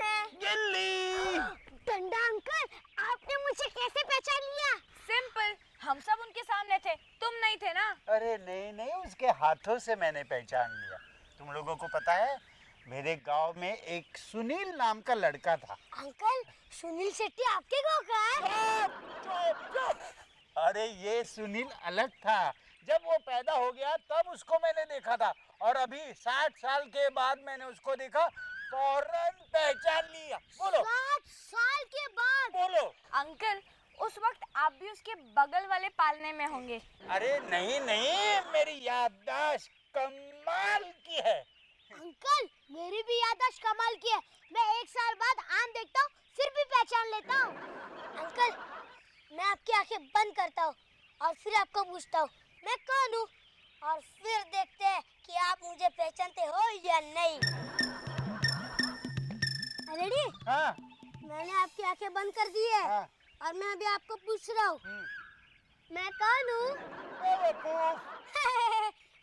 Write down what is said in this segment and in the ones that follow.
है? गिल्ली। डंडा अंकल, आपने मुझे कैसे पहचान लिया? सिंपल, हम सब उनके सामने थे, तुम नहीं थे ना। अरे नहीं नहीं, उसके हाथों से मैंने पहचान लिया। तुम लोगों को पता है, मेरे गांव में एक सुनील नाम का लड़का था। अंकल, सुनील शेट्टी आपके गांव का है? चुप चुप। अरे ये सुनील अलग था। जब वो पैदा हो गया तब उसको मैंने देखा था, और अभी 60 साल के बाद मैंने उसको देखा, फौरन पहचान लिया। बोलो। 60 साल के बाद? बोलो। अंकल, उस वक्त आप भी उसके बगल वाले पालने में होंगे। अरे नहीं नहीं, मेरी याददाश्त कमाल की है। अंकल, मेरी भी याददाश्त कमाल की है। मैं 1 साल बाद आम देखता हूँ, फिर भी पहचान लेता हूँ। अंकल, मैं आपकी आंखें बंद करता हूँ और फिर आपको पूछता हूँ मैं कौन हूँ, और फिर देखते हैं कि आप मुझे पहचानते हो या नहीं। रेडी? हाँ। मैंने आपकी आंखें बंद कर दी है। हाँ। और मैं अभी आपको पूछ रहा हूँ, मैं कौन हूँ?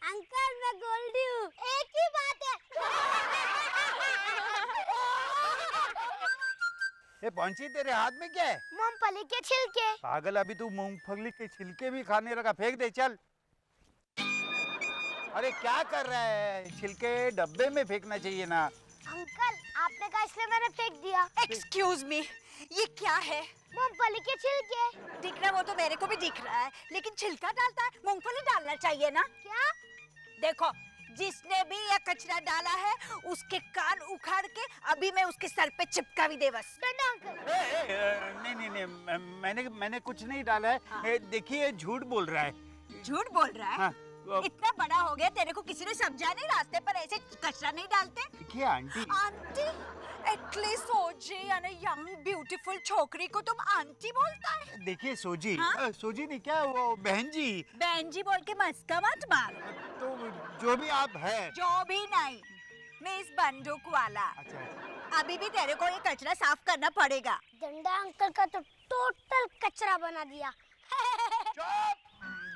अंकल, मैं गोल्डी हूँ। एक ही बात है। ये पहुंची, तेरे हाथ में क्या है? मूंगफली के छिलके। पागल, अभी तू मूंगफली के छिलके भी खाने लगा। फेंक दे, चल। अरे क्या कर रहा है? छिलके डब्बे में फेंकना चाहिए ना। अंकल, आपने कहा इसलिए मैंने फेंक दिया। एक्सक्यूज मी, ये क्या है? मूंगफली के छिलके। दिख रहा, वो तो मेरे को भी दिख रहा है, लेकिन छिलका डालता है, मूंगफली डालना चाहिए ना। क्या? देखो, जिसने भी ये कचरा डाला है उसके कान उखाड़ के अभी मैं उसके सर पे चिपका भी दे बस। डंडा अंकल। नहीं नहीं नहीं, मैंने कुछ नहीं डाला है। हाँ। देखिए, झूठ बोल रहा है। झूठ बोल रहा है? हाँ, इतना बड़ा हो गया, तेरे को किसी ने समझा नहीं रास्ते पर ऐसे कचरा नहीं डालते? देखिए आंटी। आंटी? एटलीस्ट सोजी यानी यंग ब्यूटीफुल छोकरी को तुम आंटी बोलता है? देखिए सोजी। हाँ? सोजी नहीं, क्या वो बहन जी। बहन जी बोल के मस्का मत मार। तो जो भी आप है। जो भी नहीं, मिस बंदूक वाला। अच्छा। अभी भी तेरे को ये कचरा साफ करना पड़ेगा। डंडा अंकल का तो टोटल कचरा बना दिया। चुप।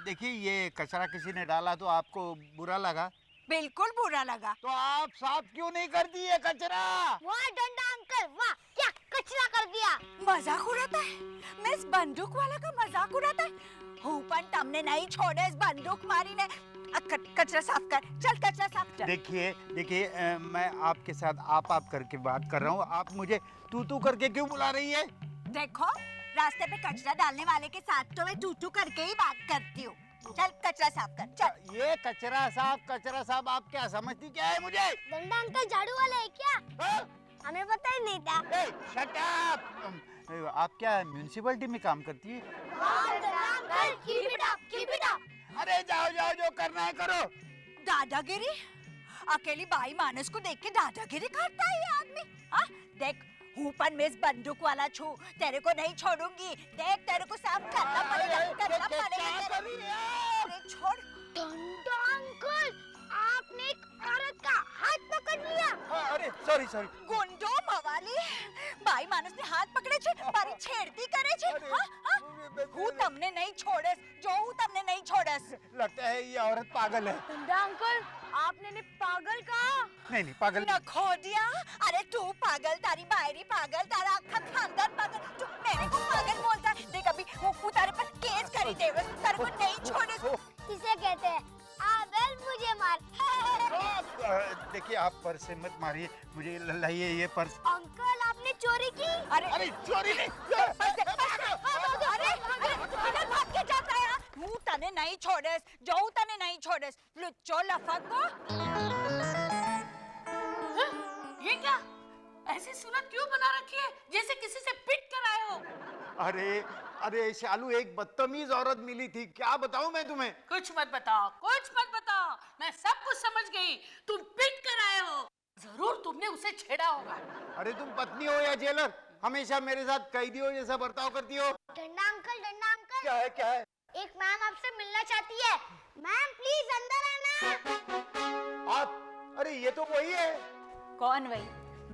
देखिए, ये कचरा किसी ने डाला तो आपको बुरा लगा? बिल्कुल बुरा लगा। तो आप साफ क्यों नहीं करती है कचरा? वाह डंडा अंकल, वाह, क्या कचरा कर दिया। मजाक उड़ाता है, मिस बंदूक वाला का मजाक उड़ाता है। हुपन तमने नहीं छोड़े इस बंदूक मारी ने। कचरा साफ कर, चल कचरा साफ कर। देखिए, मैं आपके साथ आप करके बात कर रहा हूँ। आप मुझे तू करके क्यों बुला रही है? देखो, रास्ते पे कचरा डालने वाले के साथ तो मैं टू करके ही बात करती हूँ। चल कचरा साफ कर, चल। ये कचरा साफ आप क्या समझती क्या है मुझे? डंडा अंकल झाड़ू वाले हैं क्या? हाँ? हमें पता ही नहीं था। Shut up. आप क्या म्यूनिसिपैलिटी में काम करती है? हाँ डंडा uncle, keep it up, keep it up। अरे जाओ जो करना है करो। दादागिरी? अकेली बाई मानस को देख के दादागिरी करता है ये आदमी। हाँ, देख, हुपन मिस बंदूक वाला छू, तेरे को नहीं छोड़ूंगी। देख, तेरे को साफ करना पड़ेगा, करना पड़ेगा। अरे छोड़। डंडा अंकल, आपने एक औरत का हाथ पकड़ लिया। अरे सॉरी। गुंडो मवाली, बाई मानस ने हाथ पकड़े छे, मारी छेड़ती करे छे। हाँ, हाँ? હું તમને નહીં છોડસ, જો હું તમને નહીં છોડસ। लगता है ये औरत पागल है। डंडा अंकल, आपने ने पागल कहा? नहीं पागल। नखोदिया, अरे तू पागल, तारी बायरी पागल, तारा आखा खानदान पागल, तू मेरे को पागल बोलता है। देख, अभी वो तारे पर केस करी देवे, तारे को नहीं छोड़े। किसे कहते हैं आबेल मुझे मार। देखिए, आप पर्स से मत मारिए मुझे। लाइए ये पर्स। अंकल, आपने चोरी की? अरे चोरी नहीं। किधर भाग के जाता है? હું તને નહીં છોડેસ, જો હું તને નહીં છોડેસ, લુચ્ચો લફંગો। ये क्या? ऐसी सूरत क्यों बना रखी है जैसे किसी से पिट कर आए हो? अरे शालू, एक बदतमीज औरत मिली थी। क्या बताऊं मैं तुम्हें? कुछ मत बताओ, मैं सब कुछ समझ गई। तुम पिट कर आए हो, जरूर तुमने उसे छेड़ा होगा। अरे तुम पत्नी हो या जेलर, हमेशा मेरे साथ कैदियों जैसा बर्ताव करती हो। डंडा अंकल। क्या है? एक मैम आपसे मिलना चाहती है। मैम प्लीज अंदर आना। आप? अरे ये तो वही है। कौन वही?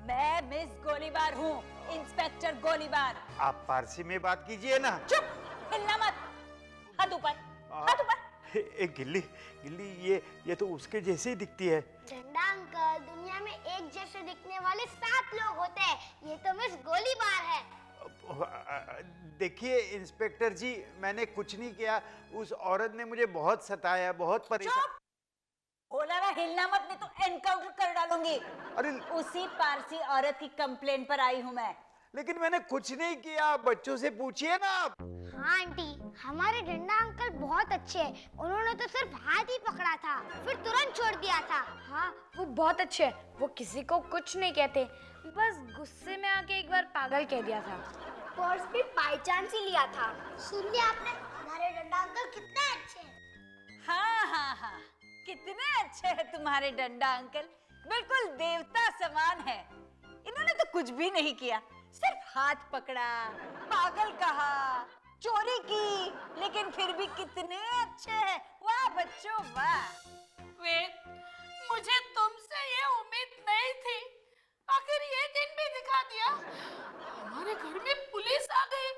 मैं मिस गोलीबार हूँ, इंस्पेक्टर गोलीबार। आप पारसी में बात कीजिए ना। चुप, हिलना मत। हाथ ऊपर, हाथ ऊपर। एक गिल्ली ये तो उसके जैसे ही दिखती है। डंडा अंकल, दुनिया में एक जैसे दिखने वाले 7 लोग होते हैं। ये तो मिस गोलीबार है। देखिए इंस्पेक्टर जी, मैंने कुछ नहीं किया। उस औरत ने मुझे बहुत सताया, बहुत परेशान। बोला ना हिलना मत, नहीं तो एनकाउंटर कर डालूंगी। अरे उसी पारसी औरत की कंप्लेन पर आई हूँ मैं। लेकिन मैंने कुछ नहीं किया, बच्चों से पूछिए ना आप। हाँ आंटी, हमारे डंडा अंकल बहुत अच्छे हैं। उन्होंने तो सिर्फ हाथ ही पकड़ा था, फिर तुरंत छोड़ दिया था। हाँ, वो बहुत अच्छे हैं। वो किसी को कुछ नहीं कहते, बस गुस्से में आके एक बार पागल कह दिया था। पर्स भी बाय चांस ही लिया था। सुन लिया आपने, हमारे डंडा अंकल कितने अच्छे हैं। हाँ, कितने अच्छे हैं तुम्हारे डंडा अंकल, बिल्कुल देवता समान है। इन्होंने तो कुछ भी नहीं किया, सिर्फ हाथ पकड़ा, पागल कहा, चोरी की, लेकिन फिर भी कितने अच्छे हैं। वाह बच्चों वाह। वेद, मुझे तुमसे ये उम्मीद नहीं थी। आखिर ये दिन भी दिखा दिया। हमारे घर में पुलिस आ गई,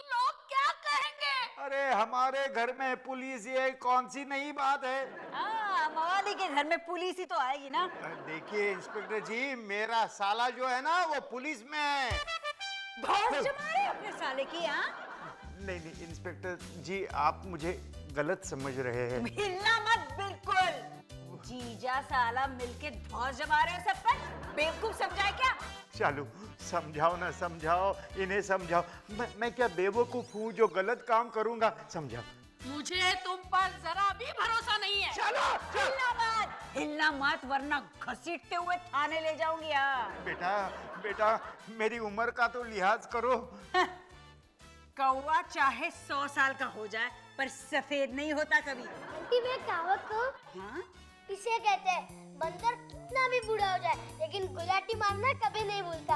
लोग क्या कहेंगे? अरे हमारे घर में पुलिस, ये कौन सी नई बात है? हाँ, मवाली के घर में पुलिस ही तो आएगी ना। देखिए इंस्पेक्टर जी, मेरा साला जो है ना वो पुलिस में है। भौंस जमाए अपने साले की। हाँ नहीं इंस्पेक्टर जी, आप मुझे गलत समझ रहे हैं। हिलना मत बिल्कुल। जीजा साला मिलके धौस जमा रहे हो सब पर। बेवकूफ समझाए क्या? चलो समझाओ ना, समझाओ इन्हें, समझाओ। मैं क्या बेवकूफ हूँ जो गलत काम करूंगा? समझाओ। मुझे तुम पर जरा भी भरोसा नहीं है। हिलना मत वरना घसीटते हुए थाने ले जाऊंगी। बेटा मेरी उम्र का तो लिहाज करो। कौवा चाहे 100 साल का हो जाए पर सफेद नहीं होता कभी। आंटी मैं कहावत को हाँ? इसे कहते हैं, बंदर कितना भी बूढ़ा हो जाए लेकिन गुलाटी मारना कभी नहीं भूलता।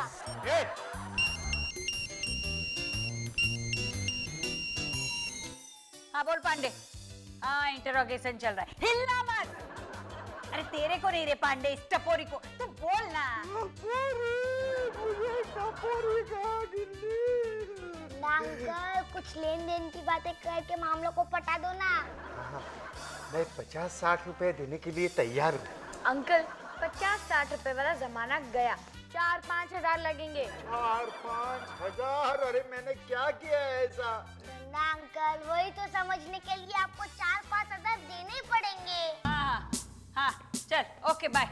हाँ बोल पांडे। हाँ इंटरोगेशन चल रहा है, हिलना मत। अरे तेरे को नहीं रे पांडे, इस टपोरी को। तू बोल ना। अंकल कुछ लेन देन की बातें करके मामलों को पटा दो ना। मैं 50-60 रुपए देने के लिए तैयार हूँ। अंकल 50-60 रुपए वाला जमाना गया, 4-5 हजार लगेंगे। 4-5 हजार? अरे मैंने क्या किया है ऐसा? ना अंकल, वही तो समझने के लिए आपको 4-5 हजार देने पड़ेंगे। हाँ चल ओके बाय।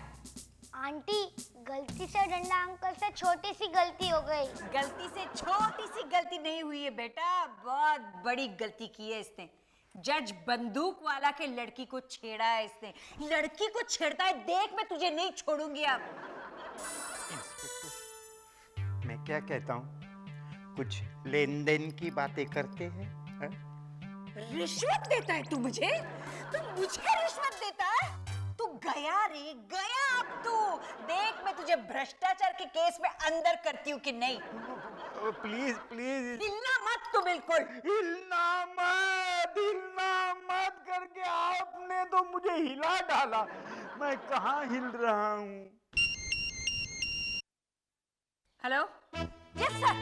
आंटी गलती से डंडा अंकल से छोटी सी गलती हो गई। गलती से छोटी सी गलती नहीं हुई है बेटा, बहुत बड़ी गलती की है इसने। जज बंदूक वाला के लड़की को छेड़ा है इसने। लड़की को छेड़ता है देख, मैं तुझे नहीं छोड़ूंगी अब। इंस्पेक्टर, मैं क्या कहता हूँ, कुछ लेन देन की बातें करते हैं? रिश्वत देता है तू मुझे? तू मुझे रिश्वत देता है? तू गया रे गया। अब तू देख मैं तुझे भ्रष्टाचार के केस में अंदर करती हूँ कि नहीं। प्लीज हिलना मत तू बिल्कुल। हिलना मत करके आपने तो मुझे हिला डाला। मैं कहाँ हिल रहा हूँ? Hello, yes sir.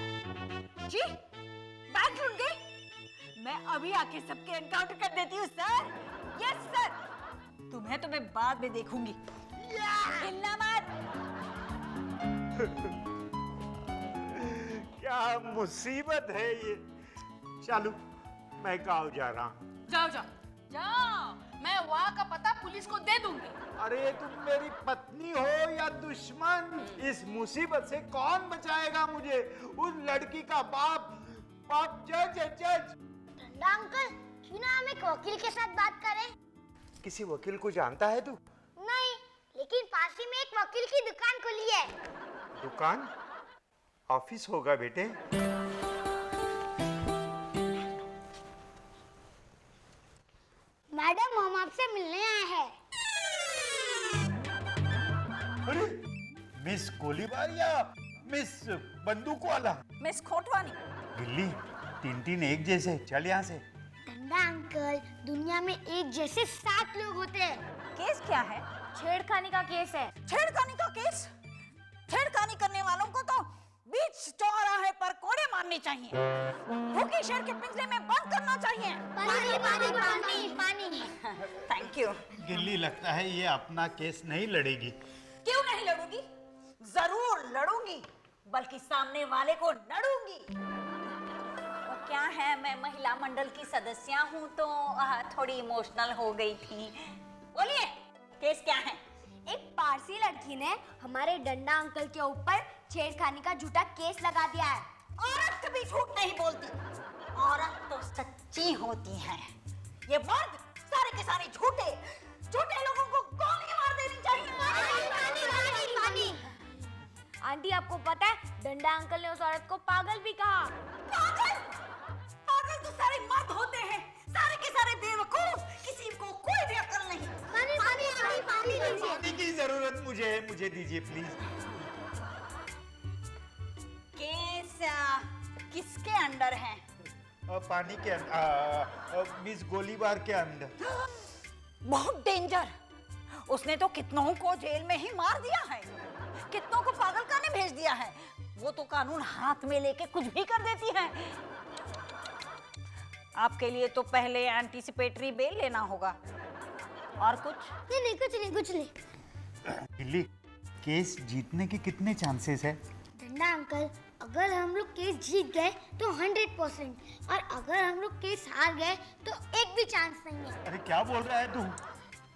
जी बैंक लूट गई? मैं अभी आके सबके एनकाउंटर कर देती हूँ सर। Yes sir. तुम्हें तो मैं बाद में देखूंगी। हिलना मत। क्या मुसीबत है ये। चलो मैं गाँव जा रहा हूँ। जाओ, मैं वहाँ का पता पुलिस को दे दूंगी। अरे तुम मेरी पत्नी हो या दुश्मन, इस मुसीबत से कौन बचाएगा मुझे? उस लड़की का बाप जज है, जज। डंडा अंकल क्यों ना हम एक वकील के साथ बात करें? किसी वकील को जानता है तू? नहीं, लेकिन पास ही में एक वकील की दुकान खुली है। दुकान? ऑफिस होगा बेटे। मैडम हम आपसे मिलने आए हैं। अरे मिस गोलीबार या मिस बंदूक वाला? मिस खोटवानी। गिल्ली, तीन एक जैसे। चल यहाँ से। डंडा अंकल, दुनिया में एक जैसे 7 लोग होते हैं। केस क्या है? छेड़खानी का केस है। छेड़खानी का केस? छेड़खानी करने वालों को तो बीच चौराहे पर कोड़े मारने चाहिए, भूखे शेर के पिंजरे में बंद करना चाहिए। पानी। Thank you. गिल्ली, लगता है ये अपना केस नहीं लड़ेगी। क्यों नहीं लड़ूंगी? जरूर लड़ूंगी। बल्कि सामने वाले को नड़ूंगी। वो क्या है, मैं महिला मंडल की सदस्य हूँ तो थोड़ी इमोशनल हो गई थी। बोलिए, केस क्या है? एक पारसी लड़की ने हमारे डंडा अंकल के ऊपर छेड़खानी का झूठा केस लगा दिया है। औरत कभी झूठ नहीं बोलती, औरत तो सच्ची होती है। ये मर्द सारे के सारे झूठे झूठे लोगों को गोली मार देनी चाहिए। आंटी, आपको पता है डंडा अंकल ने उस औरत को पागल भी कहा। पागल? पागल तो सारे मर्द होते हैं, सारे के सारे बेवकूफ, किसी को कोई भी अकल नहीं। पानी की जरूरत मुझे दीजिए प्लीज। केस किसके अंडर है? पानी के अंदर, मिस गोलीबार के अंदर। बहुत डेंजर। उसने तो कितनों को जेल में ही मार दिया है, कितनों को पागलखाने भेज दिया है। वो तो कानून हाथ में लेके कुछ भी कर देती है। आपके लिए तो पहले एंटीसिपेटरी बेल लेना होगा। और कुछ? कुछ नहीं। गिल्ली, केस जीतने के कितने चांसेस है? डंडा अंकल, अगर हम लोग केस जीत गए तो 100%, और अगर हम लोग केस हार गए तो एक भी चांस नहीं है। अरे क्या बोल रहा है तू?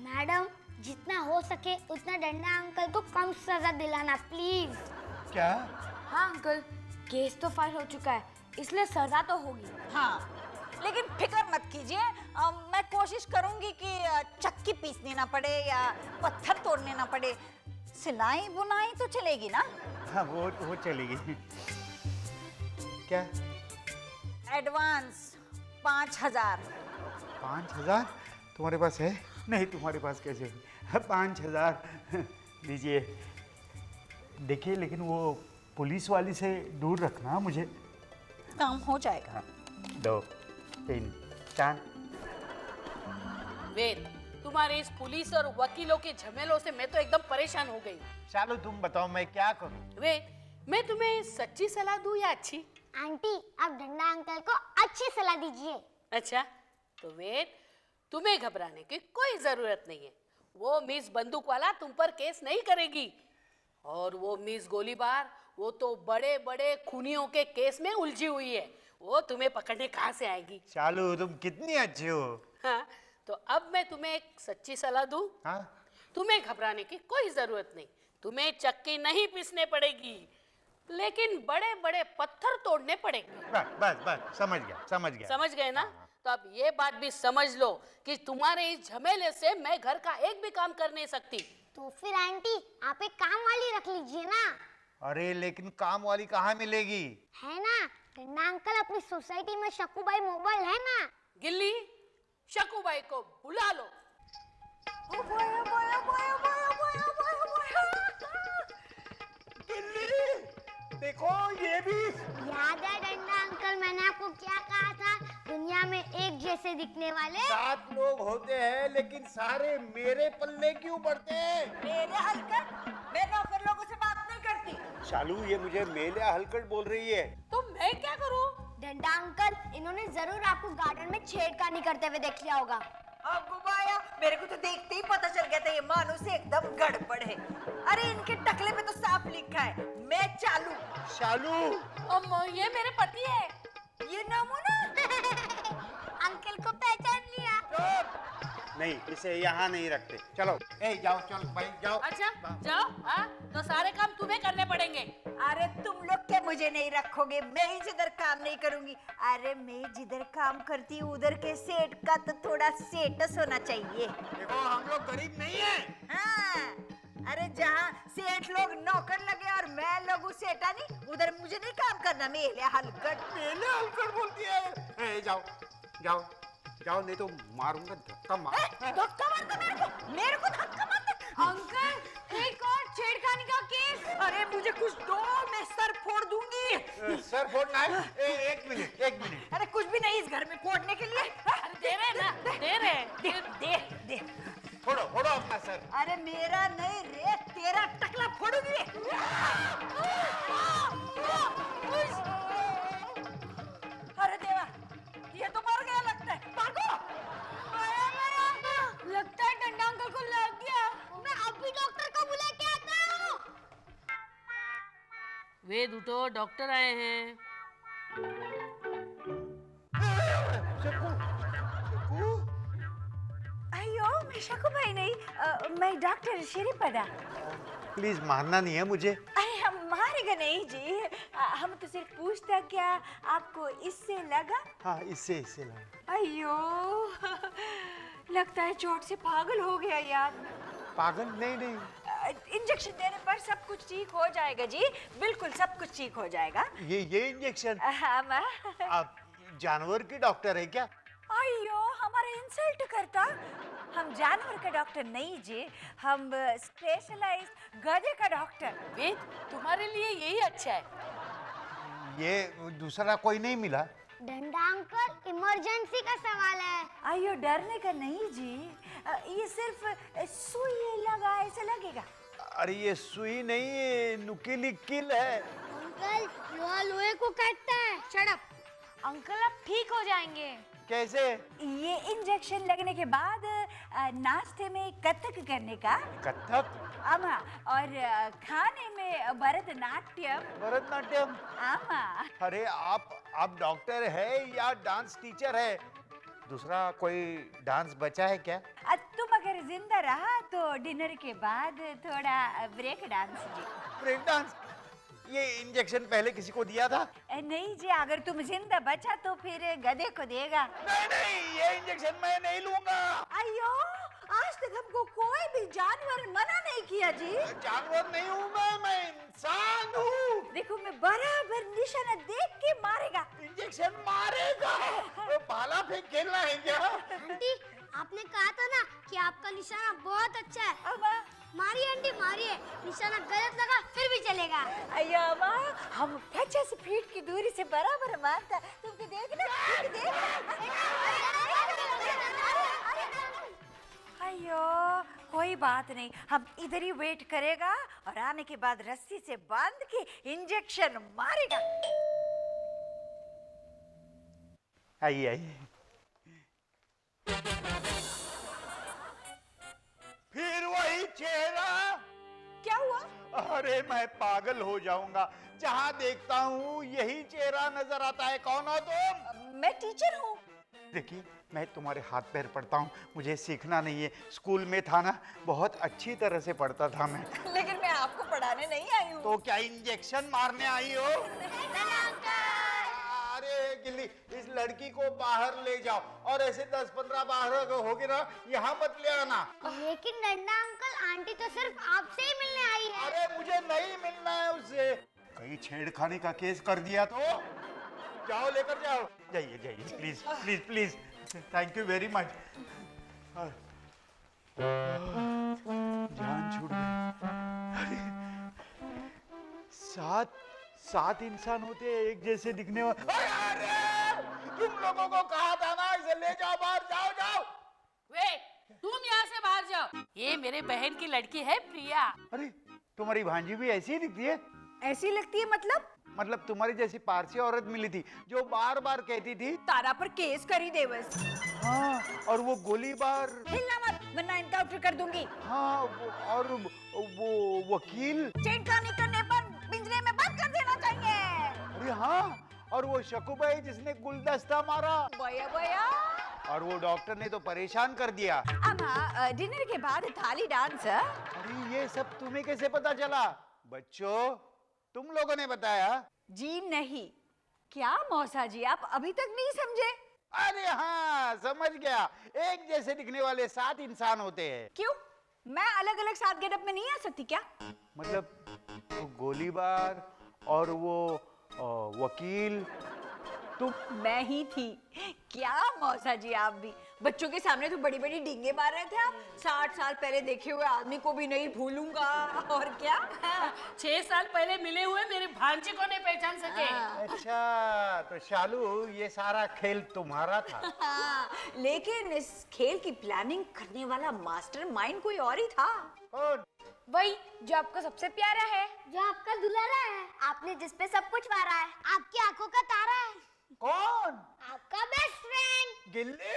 मैडम, जितना हो सके उतना डंडा अंकल को कम सजा दिलाना प्लीज। क्या? हाँ अंकल, केस तो फाइल हो चुका है, इसलिए सजा तो होगी। हाँ, लेकिन फिक्र मत कीजिए, मैं कोशिश करूंगी कि चक्की पीसनी ना पड़े या पत्थर तोड़ने ना पड़े। सिलाई बुनाई तो चलेगी ना? हाँ, वो चलेगी। क्या? एडवांस 5,000। 5,000 तुम्हारे पास है? नहीं, तुम्हारे पास कैसे? 5,000 लीजिए। देखिए, लेकिन वो पुलिस वाली से दूर रखना मुझे। काम हो जाएगा। 2 3 4। वेद, तुम्हारे इस पुलिस और वकीलों के झमेलों से मैं तो एकदम परेशान हो गई। चलो तुम बताओ मैं क्या करूं? वेद, मैं तुम्हें सच्ची सलाह दूं या अच्छी? आंटी, आप डंडा अंकल को अच्छी सलाह दीजिए। अच्छा, तो वेद, तुम्हें घबराने की कोई जरूरत नहीं है। वो मिस बंदूक वाला तुम पर केस नहीं करेगी, और वो मिस गोलीबार, वो तो बड़े बड़े खूनियों के केस में उलझी हुई है। वो तुम्हें पकड़ने कहाँ से आएगी? चालू, तुम कितनी अच्छी हो। हाँ, तो अब मैं तुम्हें एक सच्ची सलाह दूं। हाँ? तुम्हें घबराने की कोई जरूरत नहीं। तुम्हें चक्की नहीं पीसने पड़ेगी, लेकिन बड़े बड़े पत्थर तोड़ने पड़ेंगे। बस समझ गया। समझ गए ना? तो अब ये बात भी समझ लो कि तुम्हारे इस झमेले से मैं घर का एक भी काम कर नहीं सकती। तो फिर आंटी, आप एक काम वाली रख लीजिए ना। अरे लेकिन काम वाली कहाँ मिलेगी? है ना, डंडा अंकल अपनी सोसाइटी में शक्कूबाई मोबाइल है ना। गिल्ली, शकुबाई को बुला लो। देखो ये भी। याद है डंडा अंकल, मैंने आपको क्या कहा था? दुनिया में एक जैसे दिखने वाले 7 लोग होते हैं, लेकिन सारे मेरे पल्ले क्यों पड़ते हैं? मेरे हलकट, मैं नौकर लोगों से बात नहीं करती। शालू, ये मुझे मेले हलकट बोल रही है। तो मैं क्या करूं? डंडा अंकल, इन्होंने जरूर आपको गार्डन में छेड़खानी करते हुए देख लिया होगा। अब गुबाया, मेरे को तो देखते ही पता चल गया था ये मानो से एकदम गड़बड़ है। अरे इनके टकले पे तो साफ लिखा है, मैं चालू। शालू, ये मेरे पति है। ये नमूना अंकल को पहचान लिया। नहीं, इसे यहाँ नहीं रखते। चलो, जाओ, चलो भाई जाओ। अच्छा, जाओ। हाँ, तो सारे काम तुम्हें करने पड़ेंगे। अरे तुम लोग क्या मुझे नहीं रखोगे? मैं ही जिधर काम नहीं करूंगी। अरे मैं जिधर काम करती हूँ उधर के सेठ का तो थोड़ा स्टेटस होना चाहिए। देखो, हम लोग गरीब नहीं हैं। हाँ, अरे जहाँ सेठ लोग नौकर लगे और मैं लोगू सेठानी, उधर मुझे नहीं काम करना। मेले हलकट। मेले हलकट बोलती है। जाओ, नहीं तो मारूंगा, धक्का मार। धक्का मार दो मेरे को धक्का मार दे। अंकल, एक और छेड़खानी का केस। अरे मुझे कुछ दो, मैं सर फोड़ दूंगी। सर फोड़ना है? एक मिनट। अरे कुछ भी नहीं इस घर में फोड़ने के लिए। अरे दे रहे ना, दे रहे। दे। फोड़ो अपना सर। अरे मेरा नहीं रे, तेरा टकला फोड़ूंगी। अरे देवा, ये तो मर गया लगता है। भागो। लगता है डंडा अंकल को लग गया। मैं अभी डॉक्टर को बुला के आता हूँ। वे वेद उठो, डॉक्टर आए हैं। अयो मैं शकूबाई नहीं, मैं डॉक्टर श्रीपदा। प्लीज मारना नहीं है मुझे। अरे हम मारेगा नहीं जी, हम तो सिर्फ पूछता क्या आपको इससे लगा। हाँ इससे लगा। अयो लगता है चोट से पागल हो गया यार। पागल नहीं। इंजेक्शन देने पर सब कुछ ठीक हो जाएगा जी, बिल्कुल सब कुछ ठीक हो जाएगा। ये इंजेक्शन। हाँ माँ। आप जानवर की डॉक्टर है क्या? अयो हमारा इंसल्ट करता। हम जानवर का डॉक्टर नहीं जी, हम स्पेशलाइज्ड गधे का डॉक्टर। वेद, तुम्हारे लिए यही अच्छा है। ये दूसरा कोई नहीं मिला? डंडा अंकल, इमरजेंसी का सवाल है। अयो डरने का नहीं जी, ये सिर्फ सुई लगा ऐसा लगेगा। अरे ये सुई नहीं, ये नुकीली किल है। अंकल, लोहा लोहे को काटता है। Shut up. अंकल आप ठीक हो जाएंगे। कैसे? ये इंजेक्शन लगने के बाद नाश्ते में कथक करने का। कथक? आमा, और खाने में भरतनाट्यम। भरतनाट्यम? आमा। अरे आप डॉक्टर है या डांस टीचर है? दूसरा कोई डांस बचा है क्या? तुम अगर जिंदा रहा तो डिनर के बाद थोड़ा ब्रेक डांस जी। Break dance? ये इंजेक्शन पहले किसी को दिया था? नहीं जी, अगर तुम जिंदा बचा तो फिर गधे को देगा। नहीं, ये इंजेक्शन मैं नहीं लूंगा। अयो आज तक हमको कोई भी जानवर मना नहीं किया जी। जानवर नहीं हूँ मैं इंसान हूँ। देखो मैं बराबर निशाना देख के मारेगा। इंजेक्शन मारेगा? वो भाला फेंक खेलना है क्या? आंटी, आपने कहा था ना कि आपका निशाना बहुत अच्छा है। अम्मा। मारिए आंटी, मारिए। निशाना गलत लगा फिर भी चलेगा। अयो अम्मा, हम 50 फीट की दूरी से बराबर मारता। तुमको देखना, अयो कोई बात नहीं, हम इधर ही वेट करेगा और आने के बाद रस्सी से बांध के इंजेक्शन मारेगा। आइए। फिर वही चेहरा। क्या हुआ? अरे मैं पागल हो जाऊंगा, जहाँ देखता हूँ यही चेहरा नजर आता है। कौन हो तुम? मैं टीचर हूँ। देखिए मैं तुम्हारे हाथ पैर पढ़ता हूँ, मुझे सीखना नहीं है। स्कूल में था ना, बहुत अच्छी तरह से पढ़ता था मैं। लेकिन मैं आपको पढ़ाने नहीं आई हूँ। तो क्या इंजेक्शन मारने आई हो? अरे गिल्ली, इस लड़की को बाहर ले जाओ और ऐसे 10-15 बाहर होगी ना, यहाँ मत ले आना। लेकिन डंडा अंकल, आंटी तो सिर्फ आपसे ही मिलने आई है। अरे मुझे नहीं मिलना है उससे। कहीं छेड़खानी का केस कर दिया तो? जाओ लेकर जाओ। जाइए please please please. Thank you very much. जान छूट गई। अरे सात इंसान होते हैं एक जैसे दिखने वाले। अरे तुम लोगों को कहा था ना इसे ले जाओ बाहर। जाओ। वे, तुम यहाँ से बाहर जाओ। ये मेरे बहन की लड़की है प्रिया। अरे तुम्हारी भांजी भी ऐसी ही दिखती है? ऐसी लगती है मतलब तुम्हारी जैसी पारसी औरत मिली थी जो बार बार कहती थी तारा पर केस करी दे बस। हाँ, और वो गोलीबार। हिलना मत वरना इनकाउंटर कर दूंगी। हाँ और वो वकील। छेड़खानी करने पर पिंजरे में बंद कर देना चाहिए। अरे हाँ, और वो शकूबाई जिसने गुलदस्ता मारा। बोया और वो डॉक्टर ने तो परेशान कर दिया। अम्मा, डिनर के बाद थाली डांस। अरे ये सब तुम्हें कैसे पता चला? बच्चों तुम लोगों ने बताया? जी नहीं। क्या मौसा जी, आप अभी तक नहीं समझे? अरे हाँ समझ गया, एक जैसे दिखने वाले 7 इंसान होते हैं। क्यों, मैं अलग अलग 7 गेटअप में नहीं आ सकती क्या? मतलब वो गोलीबार और वो वकील तुम? मैं ही थी। क्या मौसा जी, आप भी बच्चों के सामने तो बड़ी बड़ी डींगे मार रहे थे आप। 60 साल पहले देखे हुए आदमी को भी नहीं भूलूंगा। और क्या 6 साल पहले मिले हुए मेरे भांजे को नहीं पहचान सके। अच्छा तो शालू ये सारा खेल तुम्हारा था? हाँ, लेकिन इस खेल की प्लानिंग करने वाला मास्टरमाइंड कोई और ही था। कौन? वही जो आपका सबसे प्यारा है, जो आपका दुलारा है, आपने जिस पे सब कुछ मारा है, आपकी आंखों का तारा है। कौन? आपका बेस्ट फ्रेंड। गिल्ली।